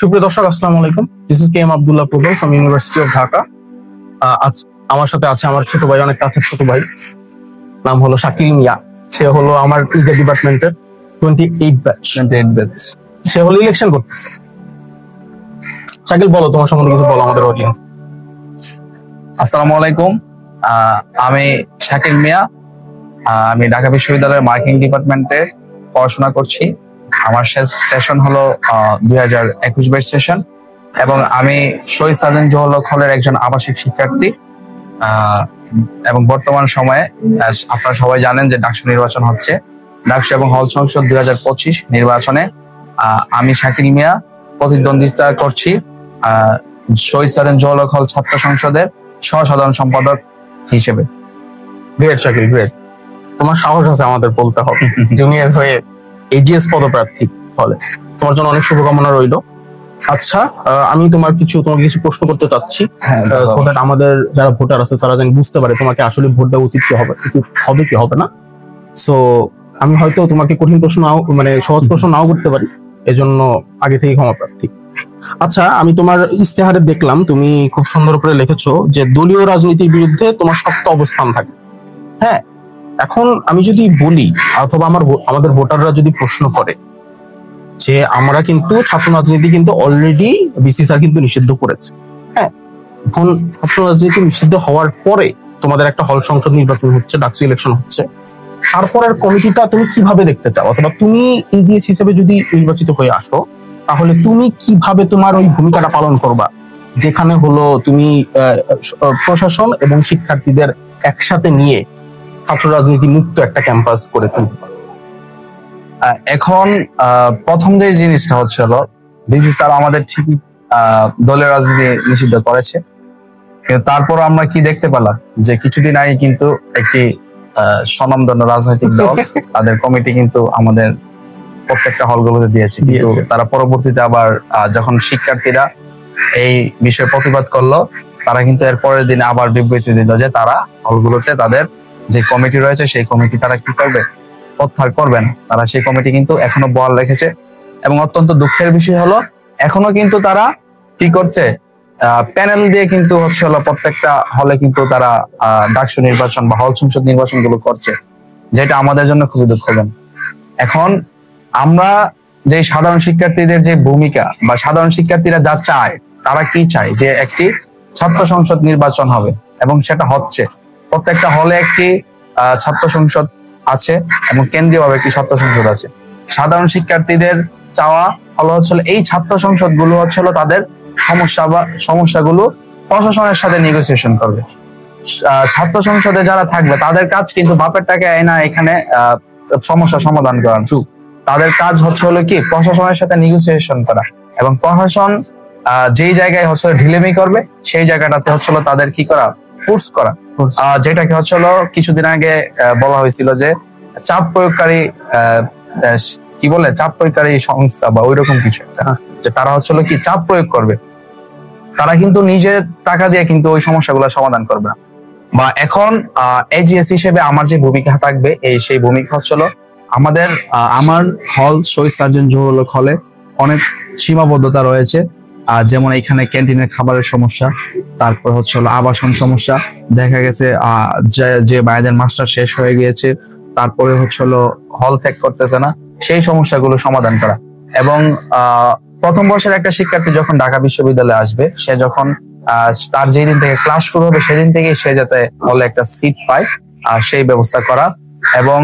সুপ্রিয় দর্শক, আসসালামু আলাইকুম। দিস ইজ কেএম আব্দুল্লাহ প্রবল ফ্রম ইউনিভার্সিটি অফ ঢাকা। আজ আমার সাথে আছে আমার ছোট ভাই, অনেক কাছের ছোট ভাই, নাম হলো শাকিল মিয়া। সে হলো আমার ইজে ডিপার্টমেন্টের 28 ব্যাচ। সে হলো ইলেকশন করতেছে। শাকিল, বলো তোমার সম্বন্ধে কিছু বলো আমাদের অডিয়েন্স। আসসালামু আলাইকুম, আমি শাকিল মিয়া। আমি ঢাকা বিশ্ববিদ্যালয়ের মার্কেটিং ডিপার্টমেন্টে পড়াশোনা করছি। আমার সেশন হলো 2021 ব্যাচ সেশন এবং আমি শহীদ সার্জেন্ট জওহরলাল হলের একজন আবাসিক শিক্ষার্থী। এবং বর্তমান সময়ে আপনারা সবাই জানেন যে ডাকসু নির্বাচন হচ্ছে। ডাকসু এবং হল সংসদ 2025 নির্বাচনে আমি শাকিল মিয়া প্রতিদ্বন্দ্বিতা করছি শহীদ সার্জেন্ট জওহরলাল হল ছাত্র সংসদের সহ-সাধারণ সম্পাদক হিসেবে। Great Shakil, great. তোমার সাহস আছে আমাদের বলতে হবে। জুনিয়র হয়ে এজিএস পদপ্রার্থী হলে তোমার জন্য অনেক শুভকামনা রইল। আচ্ছা, আমি তোমাকে কিছু প্রশ্ন করতে চাচ্ছি, সো দ্যাট আমাদের যারা ভোটার আছে তারা যেন বুঝতে পারে তোমাকে আসলে ভোট দেওয়া উচিত কি হবে না। সো আমি হয়তো তোমাকে কঠিন প্রশ্ন সহজ প্রশ্ন নাও করতে পারি, এজন্য আগে থেকে ক্ষমা প্রার্থী। আচ্ছা, আমি তোমার ইস্তেহারে দেখলাম তুমি খুব সুন্দর করে লিখেছো যে দলীয় রাজনীতির বিরুদ্ধে তোমার শক্ত অবস্থান থাকে। হ্যাঁ, এখন আমি যদি বলি অথবা আমাদের ভোটাররা যদি প্রশ্ন করে যে আমরা কিন্তু ছাত্র রাজনীতি কিন্তু অলরেডি বিসি স্যার কিন্তু নিষিদ্ধ করেছে। হ্যাঁ, এখন ছাত্র রাজনীতি নিষিদ্ধ হওয়ার পরে তোমাদের একটা হল সংসদ নির্বাচন হচ্ছে, ডাকসু ইলেকশন হচ্ছে, তারপরের কমিটিটা তুমি কিভাবে দেখতে চাও? অথবা তুমি ইজিএস হিসেবে যদি নির্বাচিত হয়ে আসো, তাহলে তুমি কিভাবে তোমার ওই ভূমিকাটা পালন করবা, যেখানে হলো তুমি প্রশাসন এবং শিক্ষার্থীদের একসাথে নিয়ে ছাত্র রাজনীতি মুক্ত একটা ক্যাম্পাস করে তুলতে পারো? এখন প্রথম যে জিনিসটা হচ্ছিল, বিসি স্যার আমাদের ঠিকই দলের রাজনীতি নিষিদ্ধ করেছে, কিন্তু তারপর আমরা কি দেখতে পেলাম যে কিছুদিন আগে কিন্তু একটি স্বনামধন্য রাজনৈতিক দল তাদের কমিটি কিন্তু আমাদের প্রত্যেকটা হলগুলোতে দিয়েছে। কিন্তু তারা পরবর্তীতে আবার যখন শিক্ষার্থীরা এই বিষয়ে প্রতিবাদ করলো, তারা কিন্তু এর পরের দিনে আবার বিবৃতি দিল যে তারা হলগুলোতে তাদের যে কমিটি রয়েছে সেই কমিটি তারা কি করবে, প্রত্যাহার করবে না। তারা সেই কমিটি কিন্তু এখনো বহাল রেখেছে এবং অত্যন্ত দুঃখের বিষয় হলো এখনো কিন্তু তারা কি করছে, প্যানেল দিয়ে কিন্তু হলো প্রত্যেকটা হলে কিন্তু তারা ডাকসু নির্বাচন বা হল সংসদ নির্বাচন গুলো করছে, যেটা আমাদের জন্য খুবই দুঃখজনক। এখন আমরা যে সাধারণ শিক্ষার্থীদের যে ভূমিকা বা সাধারণ শিক্ষার্থীরা যা চায়, তারা কি চায় যে একটি ছাত্র সংসদ নির্বাচন হবে এবং সেটা হচ্ছে। প্রত্যেকটা হলে একটি ছাত্র সংসদ আছে এবং কেন্দ্রীয়ভাবে একটি ছাত্র সংসদ আছে। সাধারণ শিক্ষার্থীদের চাওয়া হলো এই ছাত্র সংসদ গুলো তাদের সমস্যাগুলো প্রশাসনের সাথে নেগোসিয়েশন করবে। ছাত্র সংসদে যারা থাকবে তাদের কাজ কিন্তু বাপের টাকা আইনা এখানে সমস্যা সমাধান করা। তাদের কাজ হলো কি প্রশাসনের সাথে নেগোসিয়েশন করা এবং প্রশাসন যেই জায়গায় ঢিলেমি করবে সেই জায়গাটাতে তাদের কি করা, ফোর্স করা। যেটাকে কিছুদিন আগে বলা হয়েছিল যে চাপ প্রয়োগকারী চাপ প্রয়োগকারী সংস্থা বা ওইরকম কিছু একটা, যে তারা কি চাপ প্রয়োগ করবে। তারা কিন্তু নিজের টাকা দিয়ে কিন্তু ওই সমস্যাগুলো সমাধান করবে না। বা এখন এজিএস হিসেবে আমার যে ভূমিকা থাকবে, সেই ভূমিকা আমার হল শহীদ সার্জেন্ট জওহরলাল হলে অনেক সীমাবদ্ধতা রয়েছে। যেমন এখানে ক্যান্টিনের খাবারের সমস্যা, তারপর আবাসন সমস্যা, দেখা গেছে যে ভাইদের মাস্টার শেষ হয়ে গিয়েছে, তারপরে হল ত্যাগ করতেছে না, সেই সমস্যাগুলো সমাধান করা। এবং প্রথম বর্ষের একটা শিক্ষার্থী যখন ঢাকা বিশ্ববিদ্যালয়ে আসবে, সে যখন তার যেদিন থেকে ক্লাস শুরু হবে সেদিন থেকে সে যাতে হলে একটা সিট পায় সেই ব্যবস্থা করা। এবং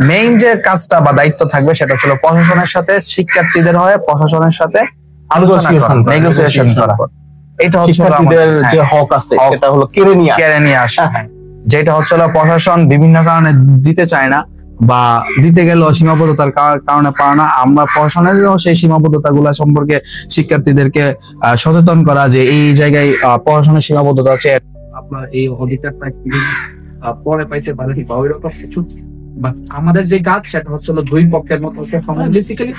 মেইন যে কাজটা বা দায়িত্ব থাকবে সেটা প্রশাসনের সাথে শিক্ষার্থীদের হয়ে প্রশাসনের সাথে নেগোসিয়েশন করা। এটা শিক্ষার্থীদের যে হক আছে সেটা হলো কেড়ে নিয়ে আসা, যেটা প্রশাসন বিভিন্ন কারণে দিতে চায় না বা দিতে গেলেও সীমাবদ্ধতার কারণে পারে না। আমরা প্রশাসনের সেই সীমাবদ্ধতা গুলা সম্পর্কে শিক্ষার্থীদেরকে সচেতন করা যে এই জায়গায় প্রশাসনের সীমাবদ্ধতা আছে, আপনার এই অধিকারটা পরে পাইতে পারে বা ওইরকম কিছু। আমাদের যে কাজ সেটা দুই পক্ষের মধ্যে বেসিক্যালি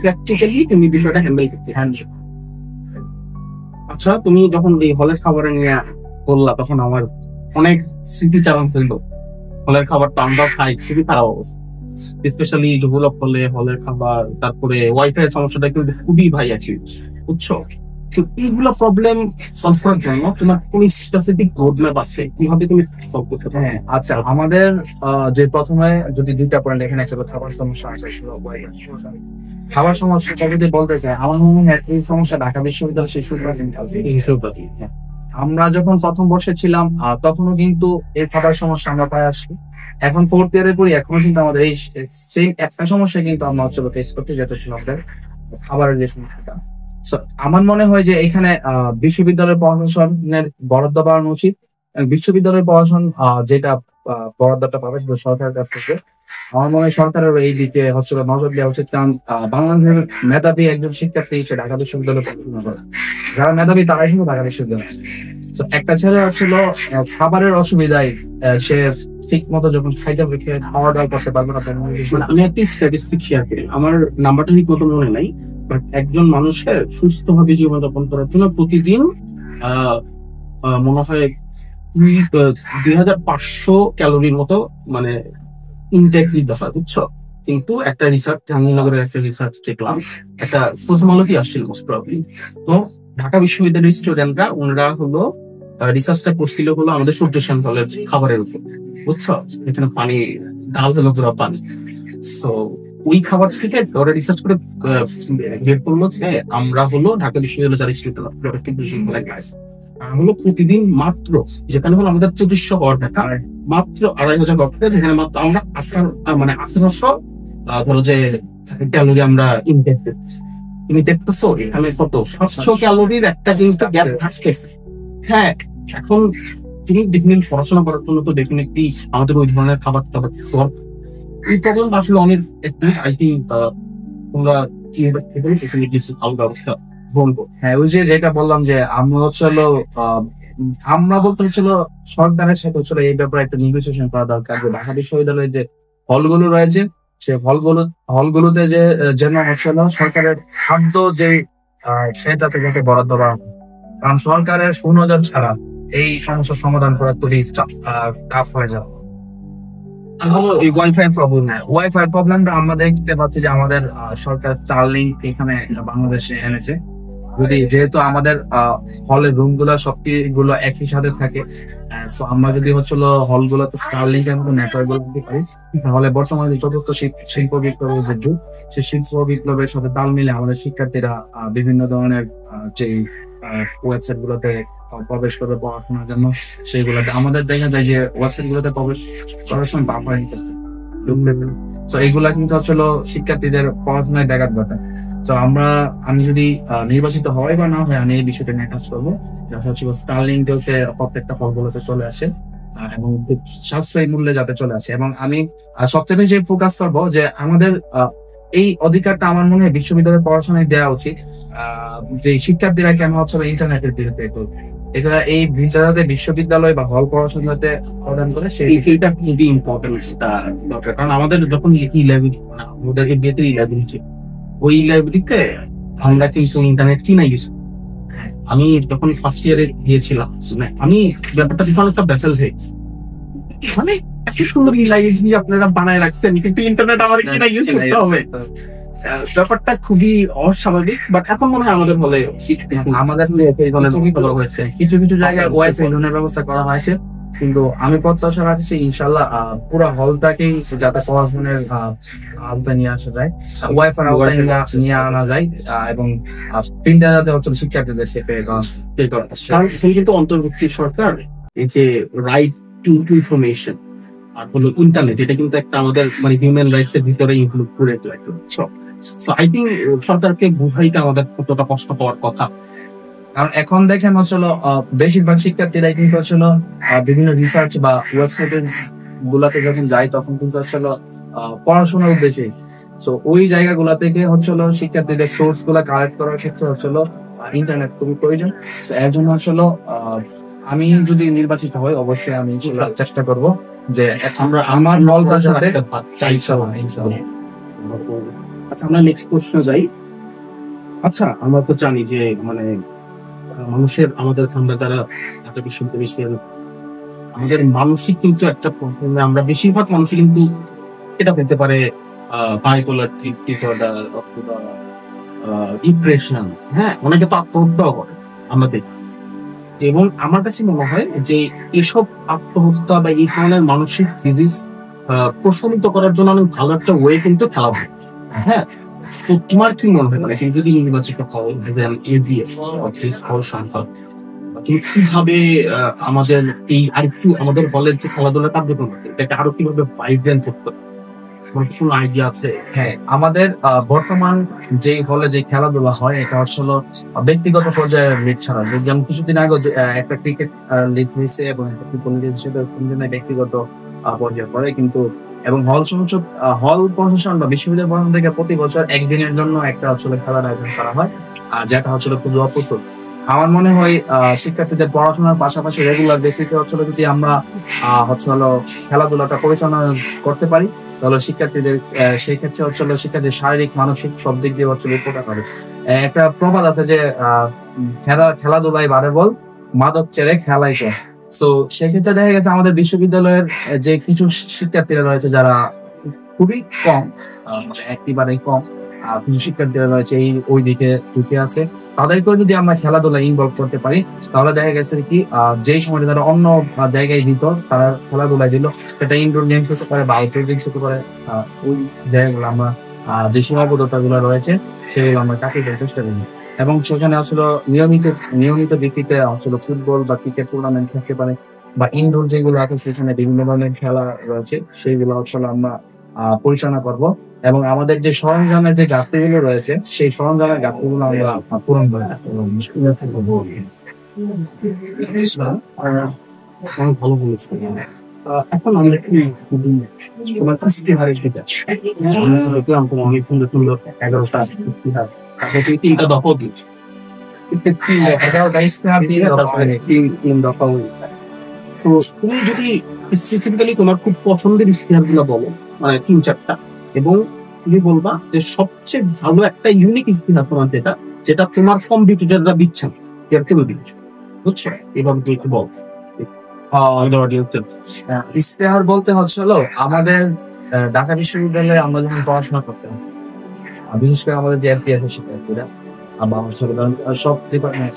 প্র্যাকটিক্যালি তুমি বিষয়টা হ্যান্ডেল করতে। আচ্ছা, তুমি যখন এই হলের খাবারের নিয়ে বললা তখন আমার অনেক স্মৃতিচারণ ফেললো। হলের খাবারটা আমরা খাই, খুবই খারাপ অবস্থা। স্পেশালি ডেভেলপ হলে হলের খাবার, তারপরে ওয়াইফাই এর সমস্যাটা কিন্তু খুবই ভাই আছে, বুঝছো? তো এইগুলো প্রবলেম সলভ করার জন্য তোমার কোন স্পেসিফিক রোড ম্যাপ আছে, কিভাবে তুমি সলভ করতে পারো? হ্যাঁ, আচ্ছা, আমাদের যে প্রথমে যদি দুইটা পয়েন্ট এখানে একটা খাবার সমস্যা আছে, খাবার সমস্যাটা যদি বলতে চাই, আমার মনে হয় এই সমস্যা ঢাকা বিশ্ববিদ্যালয় শিশু আমরা যখন প্রথম বর্ষে ছিলাম তখনও কিন্তু এই খাবার সমস্যা আমরা পাই আসছি। এখন ফোর্থ ইয়ারে পড়ি, এখনো কিন্তু আমাদের এই সেম একটা সমস্যা কিন্তু আমরা হচ্ছে ফেস করতে, যেটা ছিল আমাদের খাবারের যে সমস্যাটা। So, আমার মনে হয় যে এখানে বিশ্ববিদ্যালয়ের প্রশাসনের বরাদ্দ বাড়ানো উচিত। বিশ্ববিদ্যালয়ের প্রশাসন যেটা বরাদ্দটা পাবে সেটা সরকারের কাছ থেকে। আমার মনে হয় সরকারের এই দিকে হচ্ছে নজর দেওয়া উচিত, কারণ বাংলাদেশের মেধাবী একজন শিক্ষার্থী সে ঢাকা বিশ্ববিদ্যালয়ে পড়াশোনা করে, যারা মেধাবী তারাই কিন্তু ঢাকা বিশ্ববিদ্যালয়। তো একটা ছেলে হচ্ছিল খাবারের অসুবিধায় সে ঠিক মতো যখন খাইতে খাওয়া দাওয়া করতে পারবে না। আমি একটি স্ট্যাটিস্টিক শেয়ার করি, আমার নাম্বারটা ঠিক মতো মনে নাই, বাট একজন মানুষের সুস্থভাবে জীবনযাপন করার জন্য প্রতিদিন মনে হয় 2500 ক্যালোরির মতো মানে ইনটেক্স দিতে হয়, বুঝছো? কিন্তু একটা রিসার্চ, জাহাঙ্গীরনগরের একটা রিসার্চ দেখলাম, একটা প্রথম আলোতে আসছিল মোস্ট প্রবাবলি। তো ঢাকা বিশ্ববিদ্যালয়ের স্টুডেন্টরা ওনারা হলো রিসার্চটা করছিল হলো আমাদের সূর্য শ্যামলের খাবারের উপর, বুঝছো? এখানে পানি ডাল পুরো পানি। সো ওই খাবার থেকে ওরা রিসার্চ করে বের করলো যে আমরা হলো ঢাকা বিশ্ববিদ্যালয়ের যারা স্টুডেন্ট হলো প্রতিদিন মাত্র, যেখানে হলো আমাদের 2500 হওয়ার টাকা, মাত্র 2500 টাকা, যেখানে মাত্র আমরা আজকাল মানে 1800 ধরো যে ক্যালোরি আমরা ইনটেক করতেছি। তুমি দেখতেছো এখানে কত 700 ক্যালোরির একটা কিন্তু গ্যাপ থাকতেছে। হ্যাঁ, এখন তুমি ডেফিনেটলি পড়াশোনা করার জন্য তো ডেফিনেটলি আমাদের ওই ধরনের খাবার টাবার সব এই প্রবলেম আসলে অনেক একটু আই থিঙ্ক তোমরা কি ভালো ব্যবস্থা বলবো। হ্যাঁ, ওই যে যেটা বললাম যে আমরা হচ্ছিল আমরা বলতে হচ্ছিল সরকারের সাথে হচ্ছিল এই ব্যাপারে একটা নেগোসিয়েশন করা দরকার, যে ঢাকা বিশ্ববিদ্যালয়ের যে হলগুলো রয়েছে সে হলগুলোতে যে যেন হচ্ছিল সরকারের খাদ্য যে সেটা থেকে বরাদ্দ বাড়ানো, কারণ সরকারের সুনজর ছাড়া এই সমস্যার সমাধান করা খুবই টাফ হয়ে যাবে। এই ওয়াইফাই প্রবলেম ওয়াইফাই প্রবলেমটা আমরা দেখতে পাচ্ছি যে আমাদের সরকার স্টারলিংক এখানে বাংলাদেশে এনেছে। যদি যেহেতু আমাদের হলের রুম গুলো সবগুলো একই সাথে থাকে, তো আমরা যদি হচ্ছিল হলগুলোতে স্টারলিংক এর মতো নেটওয়ার্ক গুলো দিতে পারি, তাহলে বর্তমানে যে চতুর্থ শিল্প বিপ্লবের যে যুগ, সেই শিল্প বিপ্লবের সাথে তাল মিলে আমাদের শিক্ষার্থীরা বিভিন্ন ধরনের যে ওয়েবসাইট গুলোতে প্রবেশ করবে পড়াশোনার জন্য, সেইগুলোতে আমাদের দেখা যায় যে ওয়েবসাইট গুলোতে প্রবেশ করার সময় বাফারিং তো এইগুলা কিন্তু হচ্ছিল শিক্ষার্থীদের পড়াশোনায় ব্যাঘাত ঘটায়। তো আমি যদি নির্বাচিত হয় বা না হয়, আমি এই বিষয়টা নিয়ে কাজ করবো, স্টারলিংক প্রত্যেকটা হলগুলোতে চলে আসে এবং খুব সাশ্রয়ী মূল্যে যাতে চলে আসে। এবং আমি সবচেয়ে বেশি ফোকাস করবো যে আমাদের এই অধিকারটা আমার মনে হয় বিশ্ববিদ্যালয়ের পড়াশোনায় দেওয়া উচিত, যে শিক্ষার্থীরা কেন হচ্ছে ইন্টারনেটের বিরুদ্ধে করবে। এছাড়া এই ভিসাতে বিশ্ববিদ্যালয় বা হল পড়াশোনাতে প্রদান করে সেইটা খুবই ইম্পর্টেন্ট দরকার, কারণ আমাদের যখন ই লাইব্রেরি আমাদের এই লাইব্রেরি ওই লাইব্রেরিতে আমরা কিন্তু ইন্টারনেট কিনা ইউজ। আমি যখন ফার্স্ট ইয়ারে গিয়েছিলাম আমি ব্যাপারটা দেখে অনেকটা ব্যাসেল হয়ে মানে এত সুন্দর ই লাইব্রেরি আপনারা বানায় রাখছেন, কিন্তু ইন্টারনেট আমার কিনা ইউজ করতে হবে। ব্যাপারটা খুবই অস্বাভাবিক, বাট এখন মনে হয় আমাদের বলে আমাদের হয়েছে কিছু কিছু জায়গায় ওয়াইফাই লোনের ব্যবস্থা করা হয়েছে, কিন্তু আমি প্রত্যাশা রাখছি ইনশাল্লাহ পুরো হলটাকেই যাতে পড়াশোনার আওতায় নিয়ে আসা যায়, ওয়াইফাই আওতায় নিয়ে আনা যায়, এবং প্রিন্টার যাতে হচ্ছে শিক্ষার্থীদের সে কিন্তু অন্তর্ভুক্তি সরকার এই যে রাইট টু ইনফরমেশন আর হলো ইন্টারনেট, এটা কিন্তু একটা আমাদের মানে হিউম্যান রাইটস এর ভিতরে ইনক্লুড করে রাখছে। সো আই থিঙ্ক সরকারকে বুঝাইতে আমাদের কতটা কষ্ট হওয়ার কথা, কারণ এখন দেখেন হচ্ছিল বেশিরভাগ শিক্ষার্থীরাই কিন্তু হচ্ছিল বিভিন্ন রিসার্চ বা ওয়েবসাইটের গুলাতে যখন যায় তখন কিন্তু হচ্ছিল পড়াশোনার উদ্দেশ্যে, তো ওই জায়গাগুলা থেকে হচ্ছিল শিক্ষার্থীদের সোর্স গুলা কালেক্ট করার ক্ষেত্রে হচ্ছিল ইন্টারনেট খুবই প্রয়োজন। তো এর জন্য হচ্ছিল আমি যদি নির্বাচিত হই অবশ্যই আমি চেষ্টা করব যে আমার হলটার সাথে আচ্ছা আমরা নেক্সট প্রশ্ন যাই। আচ্ছা আমরা তো জানি যে মানে মানুষের আমাদের আমরা যারা একটা বিশ্ববিদ্যালয় আমাদের মানসিক কিন্তু একটা প্রবলেমে আমরা বেশিরভাগ মানুষই কিন্তু এটা হতে পারে বাইপোলার ডিসঅর্ডার অথবা ডিপ্রেশন। হ্যাঁ, অনেকে তো আত্মহত্যাও করে আমরা দেখি। এবং আমার কাছে মনে হয় যে এসব আত্মহত্যা বা এই ধরনের মানসিক ফিজিক্স প্রশমিত করার জন্য অনেক ভালো একটা ওয়ে কিন্তু খেলাধুলা। হ্যাঁ, তো তোমার কি মনে হয়, মানে তুমি যদি নির্বাচিত হও এভিএস হল সংখ্যা, তুমি কিভাবে আমাদের এই আরেকটু আমাদের বলের যে খেলাধুলা কার্যক্রম এটাকে আরো কিভাবে ভাইব্রেন্ট করতে হবে? তোমার কোনো আইডিয়া আছে? হ্যাঁ, আমাদের বর্তমান যে হলে যে খেলাধুলা হয় এটা হচ্ছে হলো ব্যক্তিগত পর্যায়ে লিগ ছাড়া, যেমন কিছুদিন আগে একটা ক্রিকেট লিগ হয়েছে এবং একটা ফুটবল লিগ হিসেবে তিনজনের ব্যক্তিগত পর্যায়ে পড়ে, কিন্তু এবং হল সংসদ হল প্রশাসন বা বিশ্ববিদ্যালয় প্রশাসন থেকে প্রতি বছর একদিনের জন্য একটা হচ্ছে খেলার আয়োজন করা হয়, যেটা হচ্ছে খুবই অপ্রতুল। আমার মনে হয় শিক্ষার্থীদের পড়াশোনার পাশাপাশি রেগুলার বেসিসে হচ্ছে যদি আমরা হচ্ছে হলো খেলাধুলাটা পরিচালনা করতে পারি, তাহলে শিক্ষার্থীদের সেই ক্ষেত্রে হচ্ছে শিক্ষার্থীর শারীরিক মানসিক সব দিক দিয়ে হচ্ছে উপকার হবে। একটা প্রবাদ আছে যে খেলাধুলায় বাড়ে বল, মাদক ছেড়ে খেলাই চল। তো সেক্ষেত্রে দেখা গেছে আমাদের বিশ্ববিদ্যালয়ের যে কিছু শিক্ষার্থীরা রয়েছে যারা খুবই কম, একেবারেই কম, কিছু শিক্ষার্থীরা রয়েছে এই ওই দিকে ঝুঁকে আছে, তাদেরকেও যদি আমরা খেলাধুলা ইনভলভ করতে পারি তাহলে দেখা গেছে কি যেই সময়টা তারা অন্য জায়গায় দিত তারা খেলাধুলায় দিল, সেটা ইনডোর গেমস হতে পারে বা আউটডোর গেমস হতে পারে, ওই জায়গাগুলো আমরা যে সীমাবদ্ধতা গুলো রয়েছে সেগুলো আমরা কাটিয়ে দেওয়ার চেষ্টা করি। এবং সেখানে আসলে নিয়মিত ভিত্তিতে আসলে ফুটবল বা ক্রিকেট টুর্নামেন্ট থাকতে পারে বা ইনডোর যেগুলো আছে সেখানে বিভিন্ন ধরনের খেলা রয়েছে সেইগুলো আসলে আমরা পরিচালনা করব। এবং আমাদের যে সরঞ্জামের যে ঘাটতিগুলো রয়েছে সেই সরঞ্জামের ঘাটতিগুলো আমরা পূরণ করে ভালো বলেছো। এখন আমরা কি তোমার ইস্তেহারে যেটা দেখলাম, তোমার অনেক সুন্দর সুন্দর 11টা ইস্তেহার, তারপরে 3টা দফা দিচ্ছ, 11টা ইস্তেহার দিয়ে তারপরে 3 দফা। তো তুমি যদি স্পেসিফিক্যালি তোমার খুব পছন্দের ইস্তেহার গুলো বলো, মানে 3-4টা, এবং তুমি বলবা যে সবচেয়ে ভালো একটা ইউনিক ইস্তেহার তোমার যেটা তোমার কম্পিটিটররা দিচ্ছে না, কেউ দিচ্ছ, বুঝছো? এভাবে তুই একটু বল। ইস্তেহার বলতে হচ্ছে হলো আমাদের ঢাকা বিশ্ববিদ্যালয়ে আমরা যখন পড়াশোনা করতাম, বিশেষ করে আমাদের যে এমপিএস শিক্ষার্থীরা সব ডিপার্টমেন্ট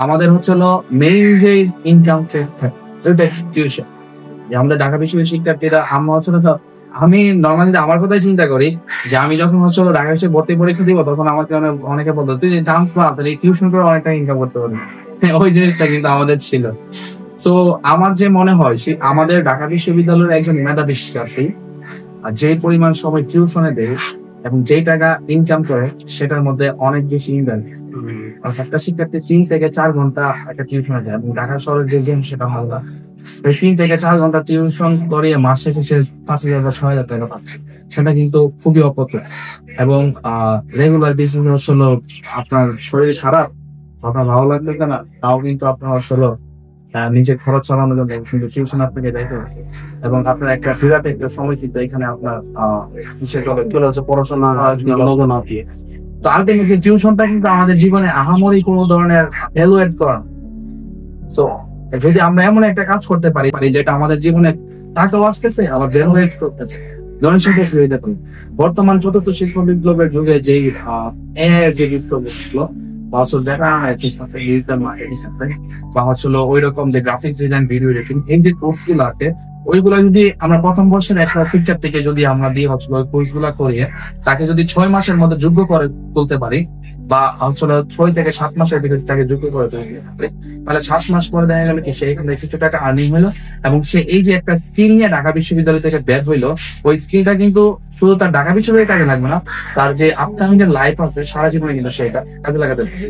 আমাদের হচ্ছে হলো মেইন যে ইনকাম টিউশন। যে আমাদের ঢাকা বিশ্ববিদ্যালয়ের শিক্ষার্থীরা আমরা হচ্ছে আমি নর্মালি আমার কথাই চিন্তা করি যে আমি যখন হচ্ছে ঢাকা বিশ্ববিদ্যালয়ে ভর্তি পরীক্ষা দিব তখন আমাকে অনেকে বলতো তুই যে চান্স পা তাহলে টিউশন করে অনেকটা ইনকাম করতে পারবি, ওই জিনিসটা কিন্তু আমাদের ছিল। তো আমার যে মনে হয় আমাদের ঢাকা বিশ্ববিদ্যালয়ের একজন মেধাবী শিক্ষার্থী যে পরিমাণ সময় টিউশনে দেয় এবং যেই টাকা ইনকাম করে সেটার মধ্যে অনেক বেশি ইনকাম। একটা শিক্ষার্থী 3 থেকে 4 ঘন্টা একটা টিউশনে দেয় এবং ঢাকা শহরের যে গেম সেটা ভালো, 3 থেকে 4 ঘন্টা টিউশন করিয়ে মাস শেষে সে 5,000 বা 6,000 টাকা পাচ্ছে, সেটা কিন্তু খুবই অপ্রতুল। এবং রেগুলার বেসিস হলো আপনার শরীর খারাপ, আপনার ভালো লাগবে না, তাও কিন্তু আপনার হলো নিজের খরচ চালানোর জন্য কিন্তু টিউশন আপনাকে দেখতে হবে। এবং আপনার একটা বিরাট একটা সময় কিন্তু এখানে আপনার চলে হচ্ছে পড়াশোনা না দিয়ে। তো আলটিমেটলি টিউশনটা কিন্তু আমাদের জীবনে আহামরি কোনো ধরনের ভ্যালু এড করা। সো যদি আমরা এমন একটা কাজ করতে পারি যেটা আমাদের জীবনে টাকাও আসতেছে আবার ভ্যালু এড করতেছে, জনসংখ্যা সুবিধা করি। বর্তমান চতুর্থ শিল্প বিপ্লবের যুগে যে যে বিপ্লব ছিল বা হচ্ছিল ওই রকম যে গ্রাফিক্স ডিজাইন, ভিডিও এডিটিং, এই যে কোর্স গুলো আছে ওইগুলো যদি আমরা প্রথম বর্ষের একটা পিকচার থেকে যদি আমরা দিয়ে হচ্ছিল ওই কোর্স গুলা করিয়ে তাকে যদি 6 মাসের মধ্যে যোগ্য করে তুলতে পারি বা হচ্ছিল 6 থেকে 7 মাসের ভিতরে তাকে যোগ্য করে তুলতে পারি, তাহলে 7 মাস পরে দেখা গেল কি সে এখানে কিছু টাকা আর্নিং হলো এবং সে এই যে একটা স্কিল নিয়ে ঢাকা বিশ্ববিদ্যালয় থেকে বের হইলো, ওই স্কিলটা কিন্তু শুধু তার ঢাকা বিশ্ববিদ্যালয়ে কাজে লাগবে না, তার যে আপকামিং যে লাইফ আছে সারা জীবনে কিন্তু সেটা কাজে লাগাতে পারবে।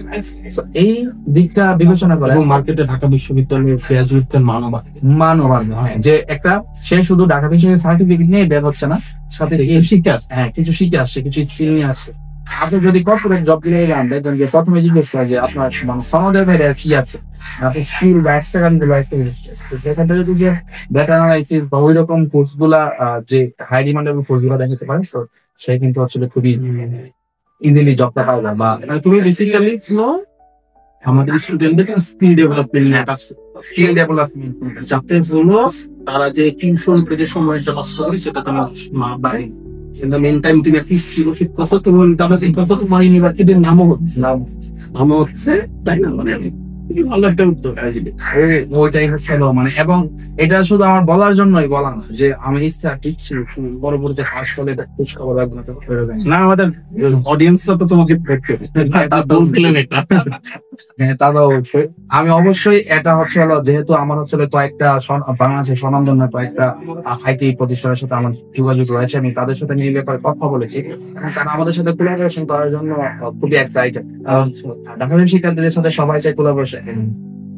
এই দিকটা বিবেচনা করে মার্কেটে ঢাকা বিশ্ববিদ্যালয়ের গ্রাজুয়েটদের মানও বাড়বে। যে একটা সে শুধু ঢাকা বিশ্ববিদ্যালয়ের সার্টিফিকেট নিয়ে বের হচ্ছে না, সাথে কিছু শিখে আসছে, কিছু স্কিল নিয়ে আসছে। আপনি যদি কর্পোরেট জব দিলে দেখবেন যে প্রথমে জিজ্ঞেস করে যে আপনার সনদের বাইরে কি আছে, স্কিল বা সেখানটা যদি যে ডেটা অ্যানালাইসিস বা ওই রকম কোর্স গুলা যে হাই ডিমান্ডেবল কোর্স গুলা দেখাতে পারে, সে কিন্তু আসলে খুবই ইজিলি জবটা পাওয়া যায়। বা তুমি বেসিক্যালি আমাদের স্টুডেন্টদের স্কিল ডেভেলপমেন্ট স্কিল ডেভেলপমেন্ট যাতে হলো তারা যে টিউশন যে সময়টা নষ্ট করে সেটা তোমার বাড়ি কিন্তু মেন টাইম তুমি স্কিল শিখতেছো তুমি তাহলে শিখতেছো তোমার ইউনিভার্সিটির নামও হচ্ছে তাই না মানে খুবই ভালো একটা উদ্যোগ আসলে ওইটাই হচ্ছিল মানে, এবং এটা শুধু আমার বলার জন্যই বলা না যে আমি ইচ্ছা দিচ্ছি পরবর্তীতে ফার্স্ট হলে এটা খোঁজ খবর রাখবো না, না আমাদের অডিয়েন্সরা তো তোমাকে দেখবে বলছিলেন এটা হ্যাঁ তা তো অবশ্যই। আমি অবশ্যই এটা হচ্ছে হলো যেহেতু আমার হচ্ছে হলো কয়েকটা বাংলাদেশের স্বনামধন্য কয়েকটা আইটি প্রতিষ্ঠানের সাথে আমার যোগাযোগ রয়েছে, আমি তাদের সাথে নিয়ে ব্যাপারে কথা বলেছি, কারণ আমাদের সাথে কোলাবোরেশন করার জন্য খুবই এক্সাইটেড। ঢাকা শিক্ষার্থীদের সাথে সবাই চাই কোলাবোরেশন।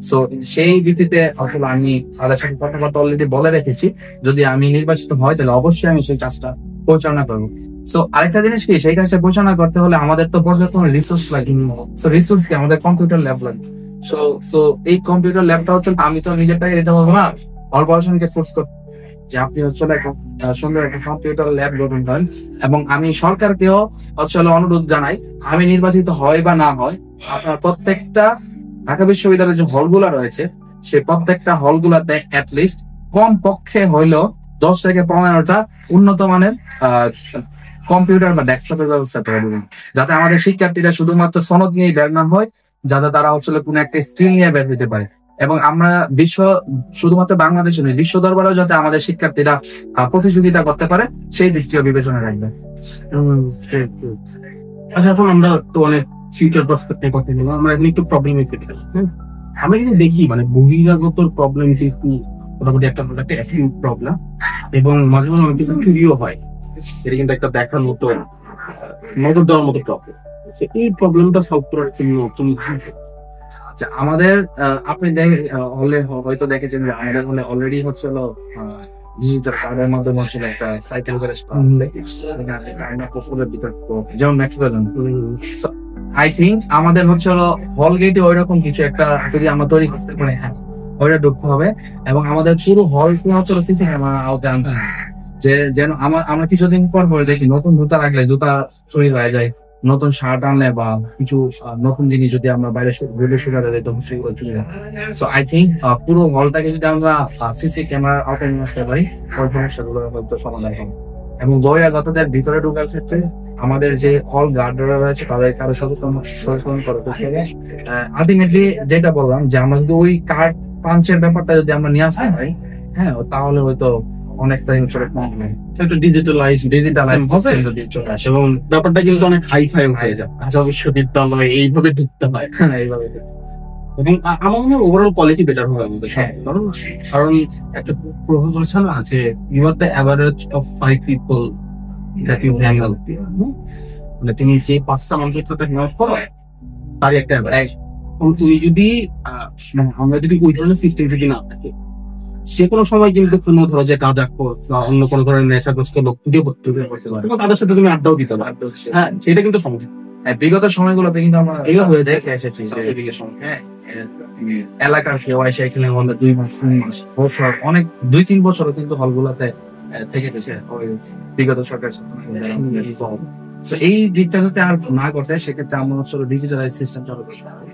সো সেই ভিত্তিতে আসলে আমি তাদের সাথে কথাবার্তা অলরেডি বলে রেখেছি, যদি আমি নির্বাচিত হয় তাহলে অবশ্যই আমি সেই কাজটা পরিচালনা করবো। সো আরেকটা জিনিস কি, সেই কাজটা পরিচালনা করতে হলে আমাদের তো পর্যাপ্ত রিসোর্স লাগে। সো রিসোর্স কি, আমাদের কম্পিউটার ল্যাব লাগে। সো এই কম্পিউটার ল্যাবটা হচ্ছে আমি তো নিজের টাকা দিতে পারবো না, অল্পকে ফোর্স করতে যে আপনি হচ্ছে সুন্দর একটা কম্পিউটার ল্যাব গঠন করেন। এবং আমি সরকারকেও হচ্ছে অনুরোধ জানাই, আমি নির্বাচিত হয় বা না হয়, আপনার প্রত্যেকটা ঢাকা বিশ্ববিদ্যালয়ের যে হলগুলা রয়েছে সেই প্রত্যেকটা হলগুলাতে অ্যাটলিস্ট কম পক্ষে হইলেও 10 থেকে 15টা উন্নত মানের কম্পিউটার বা ডেস্কটপের ব্যবস্থা করে দেবেন, যাতে আমাদের শিক্ষার্থীরা শুধুমাত্র সনদ নিয়ে বের না হয়, যাতে তারা হচ্ছে কোনো একটা স্কিল নিয়ে বের হতে পারে। এবং আমরা শুধুমাত্র বাংলাদেশে নয়, বিশ্ব দরবারেও যাতে আমাদের শিক্ষার্থীরা প্রতিযোগিতা করতে পারে সেই দিকটিও বিবেচনা রাখবে। আচ্ছা, এখন আমরা তো অনেক ফিউচার প্রসপেক্টে কথা বলবো, আমরা এখন একটু প্রবলেমে ফেটে আমরা কিন্তু দেখি মানে বহিরাগত প্রবলেম কিন্তু মোটামুটি একটা প্রবলেম, এবং মাঝে মাঝে অনেক কিছু চুরিও হয়, এটা কিন্তু একটা দেখার মতো নজর দেওয়ার মতো প্রবলেম। এই প্রবলেমটা সলভ করার জন্য তুমি আচ্ছা, আমাদের আপনি হয়তো দেখেছেন যে আমাদের হলে অলরেডি হচ্ছে ডিজিটাল কার্ডের মাধ্যমে হচ্ছে একটা সাইকেল করে যেমন আই থিঙ্ক আমাদের হচ্ছে হল গেটে ওই রকম কিছু একটা যদি আমরা তৈরি করতে পারি, হ্যাঁ ওইটা ঢুকতে হবে। এবং আমাদের পুরো হল হচ্ছে সিসি ক্যামেরা আওতায় আনতে হবে, যে যেন আমরা কিছুদিন পর পরে দেখি নতুন জুতা রাখলে জুতা চুরি হয়ে যায়, নতুন শার্ট আনলে বা কিছু নতুন জিনিস যদি আমরা বাইরে শুকাতে দিই তখন সেগুলো চুরি হয়। সো আই থিঙ্ক পুরো হলটাকে যদি আমরা সিসি ক্যামেরার আওতায় নিয়ে আসতে পারি, ওই সমস্যাগুলো হয়তো সমাধান হবে। এবং বহিরাগতদের ভিতরে ঢোকার ক্ষেত্রে আমাদের যে হল গার্ডরা রয়েছে তাদের কারো সচেতন করে আলটিমেটলি যেটা বললাম যে আমরা যদি ওই কার্ড পাঞ্চের ব্যাপারটা যদি আমরা নিয়ে আসতে পারি, হ্যাঁ তাহলে হয়তো অনেকটাই একটা ডিজিটালাইজ যদি চলে আসে, এবং ব্যাপারটা কিন্তু অনেক হাই ফাই হয়ে যায়। ঢাকা বিশ্ববিদ্যালয়ে এইভাবে ঢুকতে হয়, এইভাবে। এবং আমার মনে হয় ওভারঅল কোয়ালিটি বেটার হবে আমাদের, কারণ একটা প্রভাব বলছে না যে you are the average of 5 people that you hang out, মানে তুমি যে 5টা মানুষের সাথে হ্যাং আউট করো তারই একটা অ্যাভারেজ। তুমি যদি আমরা যদি ওই ধরনের সিস্টেম যদি না থাকে, যে কোনো সময় কিন্তু কোনো ধরো যে গাঁজা বা অন্য কোনো ধরনের নেশাগ্রস্ত লোক করতে পারে, তাদের সাথে তুমি আড্ডাও দিতে পারো। হ্যাঁ, সেটা কিন্তু সমস্যা। বিগত সময়গুলোতে কিন্তু আমরা এগুলো হয়ে দেখে এসেছি যে এলাকার কেউ এসে এখানে 2 মাস 3 মাস বছর অনেক 2-3 বছরও কিন্তু হলগুলোতে থেকে গেছে ওই বিগত সরকার। এই দিকটা যাতে আর না করতে, সেক্ষেত্রে আমরা হচ্ছে ডিজিটালাইজ সিস্টেম চালু করতে হবে।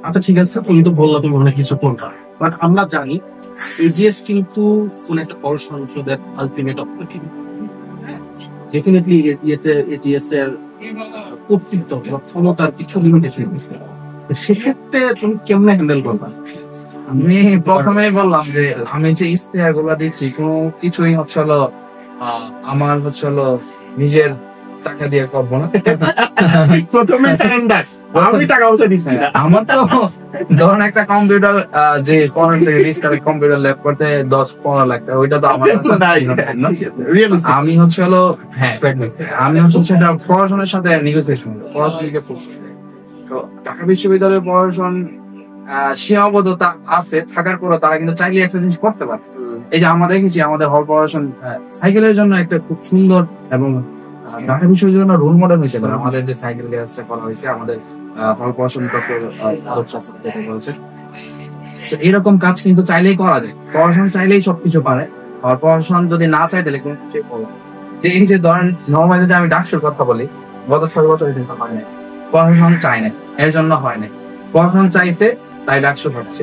আচ্ছা ঠিক আছে, তুমি তো বললা তুমি অনেক কিছু করবা, বাট আমরা জানি এজিএস কিন্তু কোন একটা বড় সংসদের আলটিমেট অবজেক্টিভ। ডেফিনেটলি এজিএস এর কর্তৃত্ব বা ক্ষমতার কিছু লিমিটেশন, সেক্ষেত্রে তুমি কেমনে হ্যান্ডেল করবা? আমি প্রথমেই বললাম যে আমি যে ইশতেহার গুলা দিচ্ছি কোনো কিছুই হচ্ছে আমার হচ্ছে নিজের টাকা দিয়ে করবো না। প্রথমে সারেন্ডার, আমি টাকা পয়সা দিচ্ছি না। আমার তো ধরুন একটা কম্পিউটার যে কম্পিউটার ল্যাব করতে 10-15 লাখ টাকা, ওইটা তো আমার আমি হচ্ছে হ্যাঁ আমি হচ্ছে সেটা পড়াশোনার সাথে নেগোসিয়েশন পড়াশোনাকে তো ঢাকা বিশ্ববিদ্যালয়ের পড়াশোনা সীমাবদ্ধতা আছে থাকার পরও তারা কিন্তু চাইলে একটা জিনিস করতে পারে। এই যে আমরা দেখেছি আমাদের হল পড়াশোনা সাইকেলের জন্য একটা খুব সুন্দর এবং ঢাকা বিশ্ববিদ্যালয়ের রোল মডেল হইতে পারে। আমাদের যে সাইকেল গ্যাসটা করা হয়েছে আমাদের হল পড়াশোনা এরকম কাজ কিন্তু চাইলেই করা যায়। পড়াশোনা চাইলেই সবকিছু পারে, আর পড়াশোনা যদি না চাই তাহলে কোনো কিছু যে এই যে ধরেন নর্মালি যদি আমি ডাকসুর কথা বলি, গত 6 বছর কিন্তু হয় নাই, প্রশাসন চায় না, এর জন্য হয় নাই। প্রশাসন চাইছে তাই ডাকসু হচ্ছে,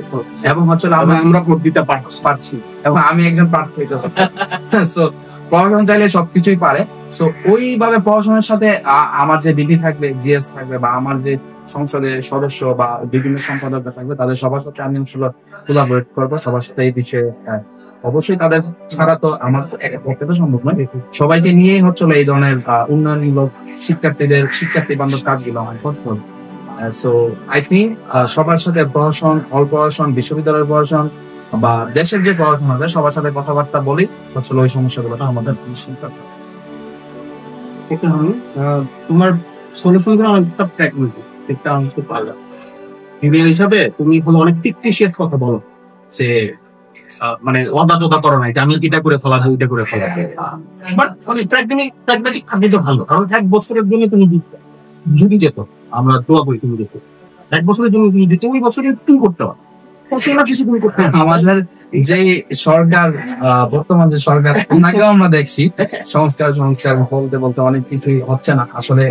এবং হচ্ছে আমরা ভোট দিতে পারছি। এবং আমি একজন প্রার্থী। সো প্রশাসন চাইলে সবকিছুই পারে। সো ওইভাবে প্রশাসনের সাথে আমার যে বিপি থাকবে, জিএস থাকবে, বা আমার যে সংসদের সদস্য বা বিভিন্ন সম্পাদকরা থাকবে, তাদের সবার সাথে আমি আসলে কোলাবোরেট করবো সবার সাথে এই বিষয়ে। অবশ্যই তাদের ছাড়া তো আমার তো একা করতে তো সম্ভব নয়, সবাইকে নিয়েই হচ্ছে এই ধরনের উন্নয়নমূলক শিক্ষার্থী বান্ধব কাজগুলো আমার করতে হবে। সো আই থিঙ্ক সবার সাথে প্রশাসন, হল প্রশাসন, বিশ্ববিদ্যালয়ের প্রশাসন বা দেশের যে প্রশাসন আছে সবার সাথে কথাবার্তা বলি, আসলে ওই সমস্যাগুলো আমাদের তোমার সলিউশন গুলো অনেকটা প্র্যাগমেটিক, একটা অনেক ভালো ইন্ডিয়ান হিসাবে। তুমি হলো অনেক টিকটিশিয়াস কথা বলো, যে মানে অদাচতা করো না, এটা আমি এটা করে ফেলা, ওইটা করে ফেলা। বাট মানে প্র্যাগমেটিক থাকলে তো ভালো, কারণ 1 বছরের জন্য তুমি যদি যেত, আমরা দোয়া করি তুমি যেত 1 বছরের জন্য, তুমি যেত 2 বছরে কি করতে পারো, কিছু তুমি করতে পারো। আমাদের যে সরকার, বর্তমান যে সরকার, ওনাকেও আমরা দেখছি সংস্কার বলতে বলতে অনেক কিছুই হচ্ছে না। আসলে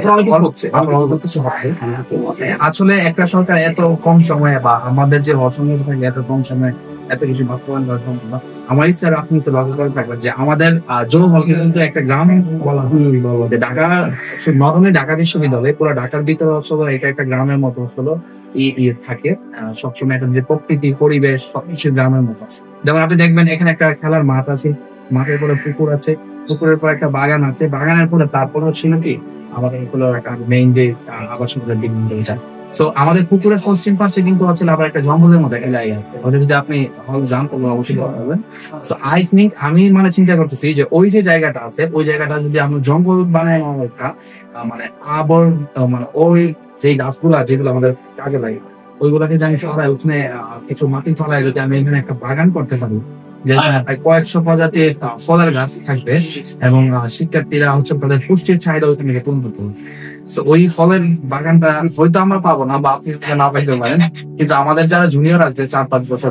আসলে একটা সরকার এত কম সময়ে, বা আমাদের যে অসংখ্য থাকে এত কম সময়ে এত কিছু বাস্তবায়ন করা সম্ভব না। আমার ইচ্ছা আপনি তো লক্ষ্য করে থাকবেন যে আমাদের জনহলকে কিন্তু একটা গ্রাম বলা হয়। ঢাকা নরমে ঢাকা বিশ্ববিদ্যালয় পুরো ঢাকার ভিতরে হচ্ছিল এটা একটা গ্রামের মতো হচ্ছিল থাকে। সবসময় একটা যে প্রকৃতি পরিবেশ সবকিছু গ্রামের মতো। যেমন আপনি দেখবেন এখানে একটা খেলার মাঠ আছে, মাঠের পরে পুকুর আছে, পুকুরের পর একটা বাগান আছে, বাগানের পরে তারপর হচ্ছিল কি আমাদের এগুলো একটা মেইন যে আবাসন বিল্ডিং। সো আমাদের পুকুরের পশ্চিম পাশে কিন্তু হচ্ছে আবার একটা জঙ্গলের মতো একটা জায়গা আছে, ওটা যদি আপনি জানতে অবশ্যই পারবেন। সো আই থিঙ্ক আমি মানে চিন্তা করতেছি যে ওই যে জায়গাটা আছে, ওই জায়গাটা যদি আমরা জঙ্গল বানাই, মানে মানে ওই যে গাছগুলা যেগুলো আমাদের কাজে লাগে ওইগুলাকে জানি সবাই ওখানে কিছু মাটি ফলায়, যদি আমি এখানে একটা বাগান করতে পারি কয়েকশো প্রজাতির ফলের গাছ থাকবে, এবং শিক্ষার্থীরা হচ্ছে তাদের পুষ্টির চাহিদা ওইখান থেকে পূর্ণ করবে। ওই ফলের বাগানটা হয়তো আমরা পাবো না, বা আপনি না পাইতে পারেন, কিন্তু আমাদের যারা জুনিয়র আসবে 4-5 বছর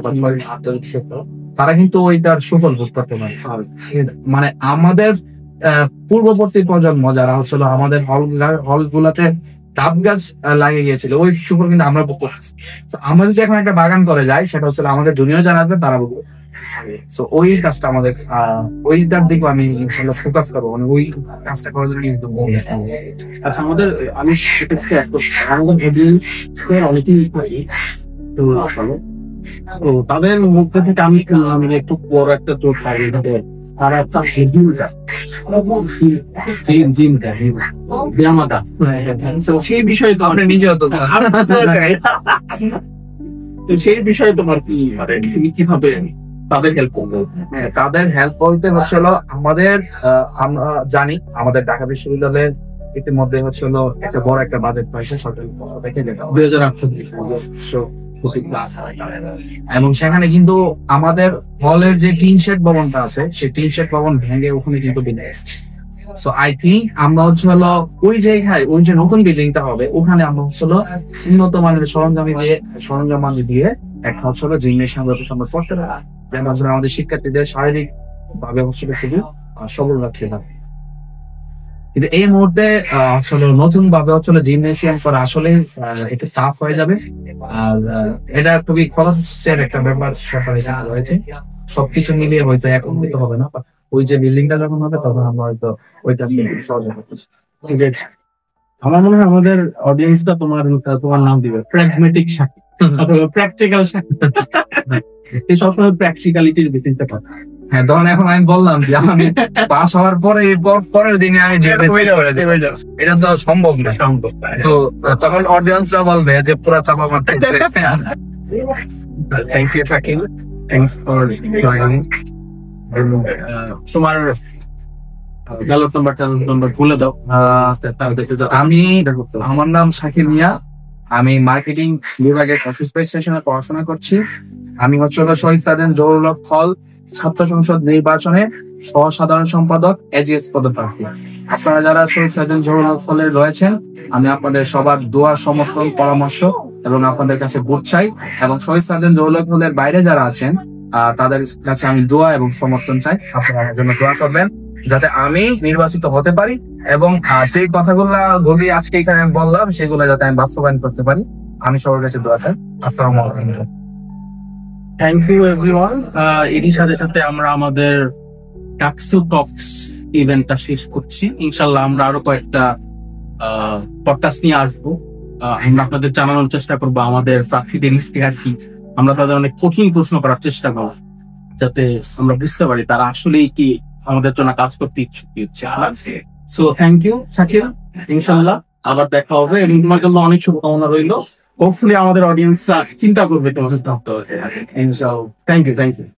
তারা কিন্তু ওইটার সুফল ভোগ করতে পারে। মানে আমাদের পূর্ববর্তী প্রজন্ম যারা হচ্ছিল আমাদের হল গুলাতে ডাব গাছ লাগিয়ে গিয়েছিল, ওই সুফল কিন্তু আমরা ভোগ করছি। আমরা যদি এখন একটা বাগান করে যাই, সেটা হচ্ছে আমাদের জুনিয়র যারা আসবে তারা ভোগ করবে। ওই কাজটা আমাদের ওইটার দিকে আমি ফোকাস করবো, মানে ওই কাজটা করার জন্য কিন্তু। আচ্ছা, আমাদের আমি অনেকেই তো তাদের মধ্যে থেকে আমি একটু বড় একটা জোর পাই, তারা একটা সেই বিষয়ে তো আপনি নিজে হতো, সেই বিষয়ে তোমার কি মানে তুমি কিভাবে তাদের হেল্প করবো? তাদের হেল্প বলতে হচ্ছিল আমাদের আমরা জানি আমাদের ঢাকা বিশ্ববিদ্যালয়ের ইতিমধ্যে হচ্ছিল একটা বড় একটা বাজেট পাইছে সরকারি থেকে, যেটা 2048 এবং সেখানে কিন্তু আমাদের হলের যে টিন শেড ভবনটা আছে সেই টিন শেড ভবন ভেঙে ওখানে কিন্তু বিল্ডিং আছে। সো আই থিঙ্ক আমরা হচ্ছে ওই জায়গায় ওই যে নতুন বিল্ডিংটা হবে ওখানে আমরা হচ্ছিল উন্নত মানের সরঞ্জাম দিয়ে একটা হচ্ছিল জিমনেশিয়াম ব্যবস্থা আমরা করতে পারি, যেন হচ্ছে আমাদের শিক্ষার্থীদের শারীরিক ভাবে হচ্ছিল খুবই সবল রাখতে পারে। কিন্তু এই মুহূর্তে আসলে নতুন ভাবে হচ্ছিল জিমনেশিয়াম করা আসলে একটু টাফ হয়ে যাবে, আর এটা খুবই খরচের একটা ব্যাপার রয়েছে। সবকিছু মিলিয়ে হয়তো এখন হয়তো হবে না, ওই যে বিল্ডিংটা যখন হবে তখন আমরা হয়তো ওইটা সহজে করতেছি। আমার মনে হয় আমাদের অডিয়েন্সটা তোমার নাম দিবে প্র্যাগমেটিক সাথী অথবা প্র্যাকটিক্যাল সাথী। এই সবসময় প্র্যাকটিক্যালিটির ভিত্তিতে কথা। হ্যাঁ, ধরুন এখন আমি বললাম যে আমি পাস হওয়ার পরে পরের দিনে আমি এটা তো সম্ভব না, তো তখন অডিয়েন্সরা বলবে যে পুরা চাপা মারতে। Thank you Shakil, thanks for joining. তোমার ব্যালট নাম্বার বলে দাও। আমার নাম শাকিল মিয়া, আমি মার্কেটিং বিভাগের অফিস বেস সেশনে পড়াশোনা করছি। আমি হচ্ছে শহীদ সাদেন জহুরুল হল ছাত্র সংসদ নির্বাচনে সহ সাধারণ সম্পাদক এজিএস পদপ্রার্থী। আপনারা যারা শহীদ সাদেন জহুরুল হলে রয়েছেন, আমি আপনাদের সবার দোয়া, সমর্থন, পরামর্শ এবং আপনাদের কাছে ভোট চাই। এবং শহীদ সাদেন জহুরুল হলের বাইরে যারা আছেন তাদের কাছে আমি দোয়া এবং সমর্থন চাই। আপনারা আমার জন্য দোয়া করবেন যাতে আমি নির্বাচিত হতে পারি এবং যে কথাগুলা বলি আজকে এখানে বললাম সেগুলো যাতে আমি বাস্তবায়ন করতে পারি। আমি সবার কাছে দোয়া চাই। আসসালামু আলাইকুম। Thank you everyone. এরই সাথে সাথে আমরা আমাদের টাকসু টক্স ইভেন্টটা শেষ করছি। ইনশাল্লাহ আমরা আরো কয়েকটা পডকাস্ট নিয়ে আসবো। আমরা আপনাদের জানানোর চেষ্টা করবো আমাদের প্রার্থীদের ইতিহাস কি, আমরা তাদের অনেক কঠিন প্রশ্ন করার চেষ্টা করবো যাতে আমরা বুঝতে পারি তারা আসলেই কি আমাদের জন্য কাজ করতে ইচ্ছুক হচ্ছে। সো থ্যাংক ইউ শাকিল, ইনশাল্লাহ আবার দেখা হবে এবং তোমার জন্য অনেক শুভকামনা রইলো। হোপফুলি আমাদের অডিয়েন্সরা চিন্তা করবে তোমাদের ইনশাল্লাহ। Thank you.